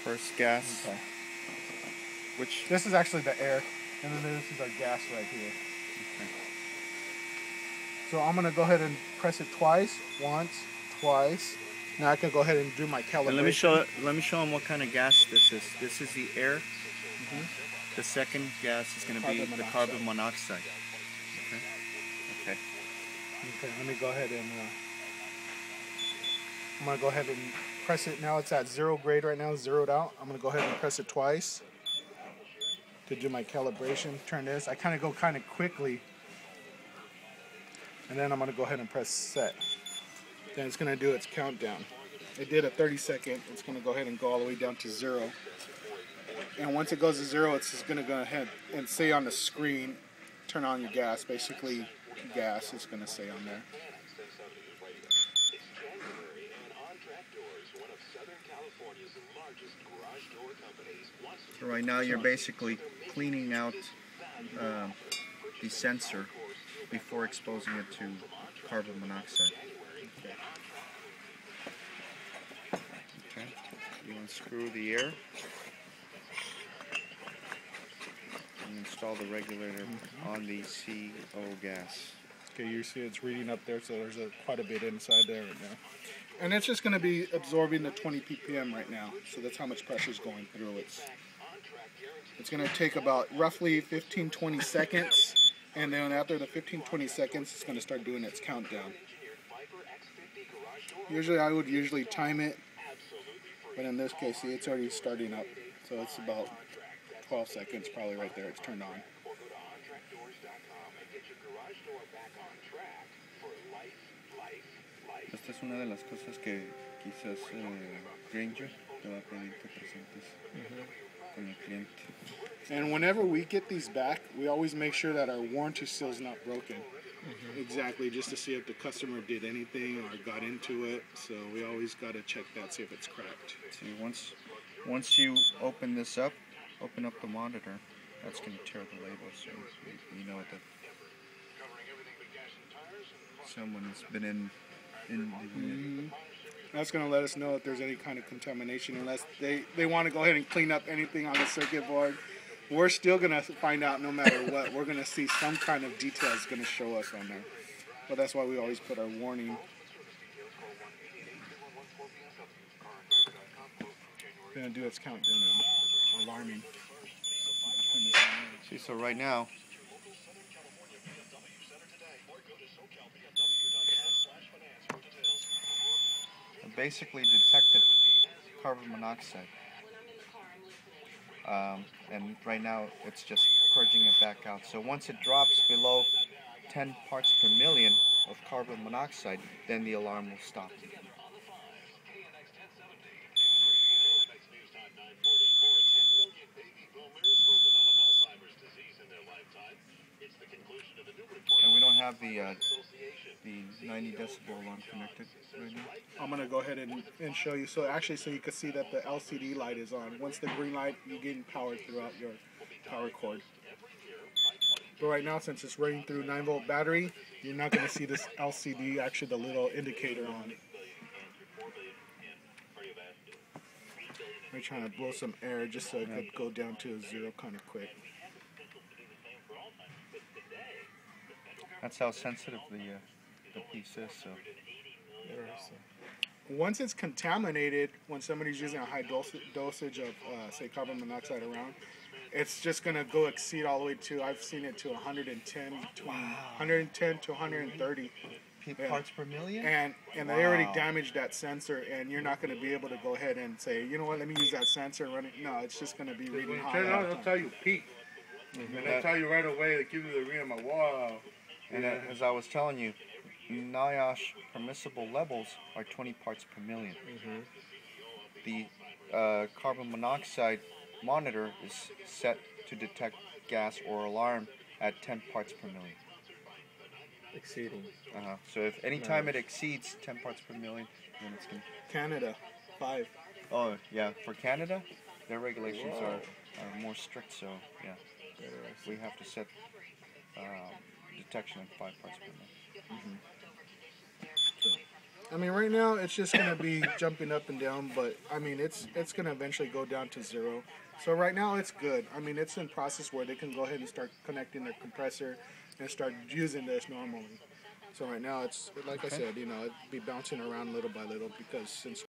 First gas. Okay. Which? This is actually the air, and then this is our gas right here. Okay. So I'm gonna go ahead and press it twice, once, twice. Now I can go ahead and do my calibration. And let me show them what kind of gas this is. This is the air. The second gas is going to be the carbon monoxide. Okay. Okay. Okay. Let me go ahead and. I'm gonna go ahead and press it. Now it's at 0 grade right now, zeroed out. I'm gonna go ahead and press it twice to do my calibration. Turn this. I kind of go kind of quickly, and then I'm gonna go ahead and press set. Then it's gonna do its countdown. It did a 30-second. It's gonna go ahead and go all the way down to 0. And once it goes to 0, it's just gonna go ahead and say on the screen, turn on your gas. Basically, gas is gonna say on there. So right now you're basically cleaning out the sensor before exposing it to carbon monoxide. Okay. You unscrew the air and install the regulator on the CO gas. Okay, you see it's reading up there, so there's quite a bit inside there right now. And it's just going to be absorbing the 20 ppm right now, so that's how much pressure is going through it. It's going to take about roughly 15-20 seconds, and then after the 15-20 seconds, it's going to start doing its countdown. Usually I would time it, but in this case, see, it's already starting up, so it's about 12 seconds probably right there, it's turned on. Esta es una de las cosas que quizás Granger te va a pedir que presentes con el cliente. And whenever we get these back, we always make sure that our warranty seal is not broken. Exactly, just to see if the customer did anything or got into it. So we always got to check that, see if it's cracked. See, once you open this up, open up the monitor, that's going to tear the label, so you know that someone's been in the unit. That's going to let us know if there's any kind of contamination, unless they want to go ahead and clean up anything on the circuit board. We're still going to find out no matter what. We're going to see some kind of details going to show us on there. But that's why we always put our warning. Going to do its countdown now. Alarming. See, so right now, it basically detected carbon monoxide. And right now it's just purging it back out. So once it drops below 10 parts per million of carbon monoxide, then the alarm will stop. And we don't have the 90 decibel alarm connected right now. I'm going to go ahead and show you. So actually, so you can see that the LCD light is on. Once the green light, you're getting power throughout your power cord. But right now, since it's running through 9-volt battery, you're not going to see this LCD, actually the little indicator on. I'm trying to blow some air just so it could go down to a 0 kind of quick. That's how sensitive the piece is. So once it's contaminated, when somebody's using a high dosage of, say, carbon monoxide around, it's just going to go exceed all the way to, I've seen it to 110, 110 to 130 parts per million. And they already damaged that sensor, and you're not going to be able to go ahead and say, you know what, let me use that sensor and run it. No, it's just going to be reading high. Turn it on, they'll tell you peak. And they'll tell you right away, they give you the reading. I'm like, wow. And as I was telling you, NIOSH permissible levels are 20 parts per million. The carbon monoxide monitor is set to detect gas or alarm at 10 parts per million. Exceeding. So if any time it exceeds 10 parts per million, then it's going to... Canada, 5. Oh, yeah. For Canada, their regulations are more strict, so, yeah. We have to set detection at 5 parts per million. I mean, right now it's just going to be jumping up and down, but I mean, it's going to eventually go down to 0. So right now it's good. I mean, it's in process where they can go ahead and start connecting their compressor and start using this normally. So right now it's, like I said, you know, it'd be bouncing around little by little because since